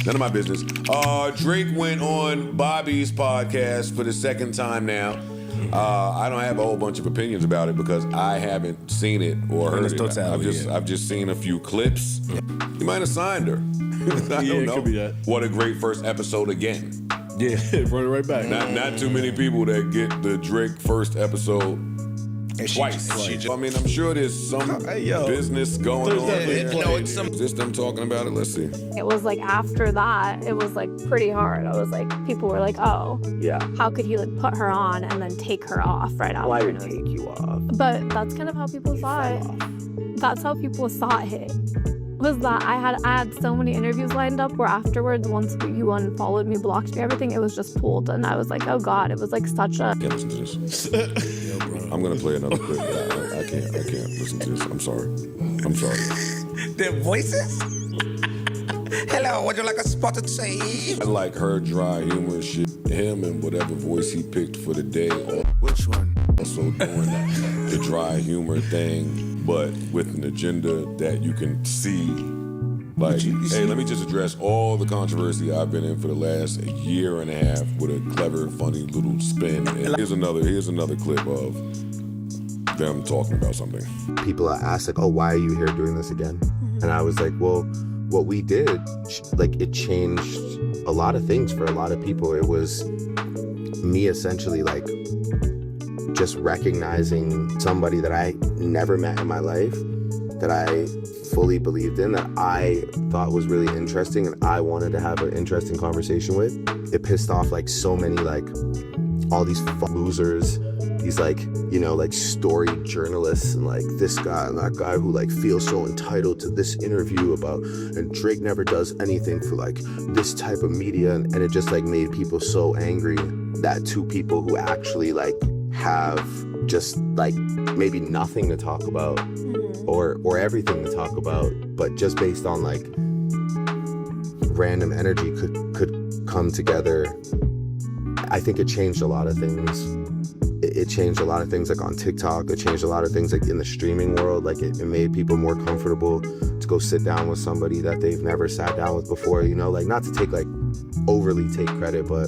None of my business. Drake went on Bobbi's podcast for the second time now. I don't have a whole bunch of opinions about it because I haven't seen it or heard it. I've just seen a few clips. Yeah. He might have signed her. I don't know. Could be that. What a great first episode again. Yeah, run it right back. Not too many people that get the Drake first episode twice. I mean, I'm sure there's some business going on there. Is this them talking about it? Let's see. It was like after that, it was like pretty hard. I was like, people were like, oh, yeah, how could he like put her on and then take her off right after? Why would take you off? But that's kind of how people saw it. That's how people saw it. Was that I had so many interviews lined up where afterwards, once you unfollowed me, blocked me, everything, it was just pulled, and I was like, oh god, it was like such a. I can't listen to this. I'm gonna play another clip. I can't listen to this. I'm sorry. Their voices. Hello, would you like a spotted shave? I like her dry humor shit. Him and whatever voice he picked for the day. Which one? Also doing the dry humor thing, but with an agenda that you can see. Like, hey, let me just address all the controversy I've been in for the last year and a half with a clever, funny little spin. And here's another clip of them talking about something. People ask like, oh, why are you here doing this again? And I was like, well, what we did, like, it changed a lot of things for a lot of people. It was me essentially like just recognizing somebody that I never met in my life, that I fully believed in, that I thought was really interesting and I wanted to have an interesting conversation with. It pissed off like so many, like all these losers, these like, you know, like story journalists and like this guy and that guy who like feels so entitled to this interview about, and Drake never does anything for like this type of media. And it just like made people so angry that two people who actually like have just like maybe nothing to talk about or everything to talk about, but just based on like random energy could come together. I think it changed a lot of things. It changed a lot of things like on TikTok. It changed a lot of things like in the streaming world. Like it made people more comfortable to go sit down with somebody that they've never sat down with before, you know, like not to take like overly take credit, but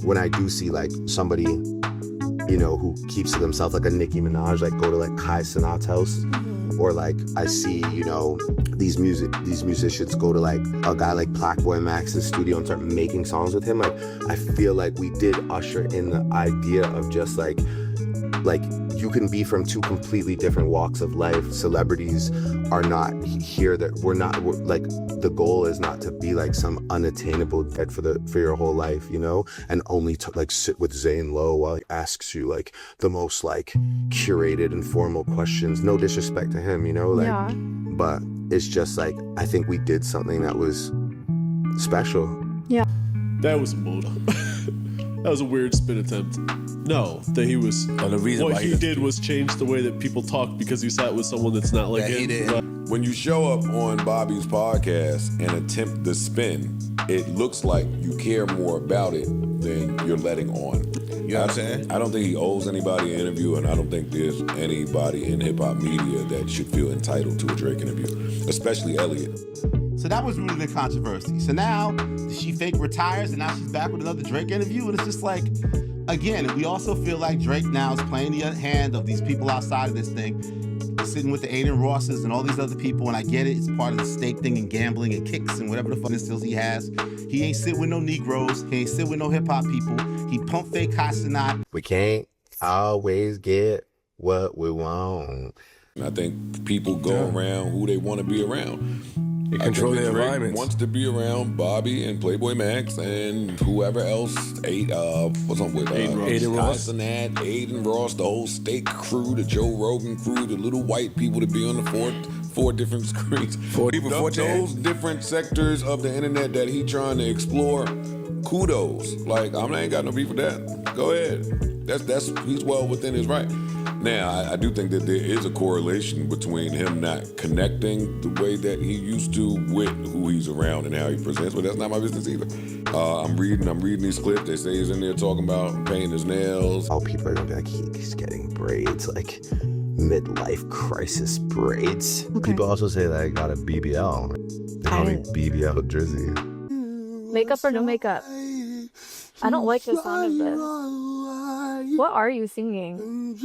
when I do see like somebody, you know, who keeps to themselves, like a Nicki Minaj, like go to like Kai Cenat's house, or like I see, you know, these musicians go to like a guy like Blackboy Max's studio and start making songs with him. Like I feel like we did usher in the idea of just like you can be from two completely different walks of life. Celebrities are not here, that we're like, the goal is not to be like some unattainable debt for your whole life, you know, and only to like sit with Zane Lowe while he asks you like the most like curated and formal questions. No disrespect to him, you know, like, yeah. But it's just like, I think we did something that was special. Yeah. That was bold. That was a weird spin attempt. No, that he was. The reason what why he did was change the way that people talk because he sat with someone that's not like him. He did. When you show up on Bobbi's podcast and attempt the spin, it looks like you care more about it than you're letting on. You know what I'm saying? I don't think he owes anybody an interview, and I don't think there's anybody in hip-hop media that should feel entitled to a Drake interview, especially Elliot. So that was really the controversy. So now she fake retires and now she's back with another Drake interview, and it's just like, again, we also feel like Drake now is playing the hand of these people outside of this thing, sitting with the Aiden Rosses and all these other people, and I get it, it's part of the stake thing and gambling and kicks and whatever the fuck skills he has. He ain't sit with no Negroes, he ain't sit with no hip-hop people, he pump fake Casanat. We can't always get what we want. I think people go around who they want to be around. They control their environments. Wants to be around Bobby and Playboy Max and whoever else. What's on with Aiden Ross, Aiden Ross, the whole Steak crew, the Joe Rogan crew, the little white people to be on the four different screens. Those different sectors of the internet that he trying to explore. Kudos. Like, I ain't got no beef with that. Go ahead. That's he's well within his right. Now, I do think that there is a correlation between him not connecting the way that he used to with who he's around and how he presents, but that's not my business either. I'm reading these clips. They say he's in there talking about painting his nails. All people are gonna be like, he's getting braids, like midlife crisis braids. Okay. People also say that I got a BBL. They call me BBL Drizzy. Makeup or no makeup? I don't like the sound of this. What are you singing?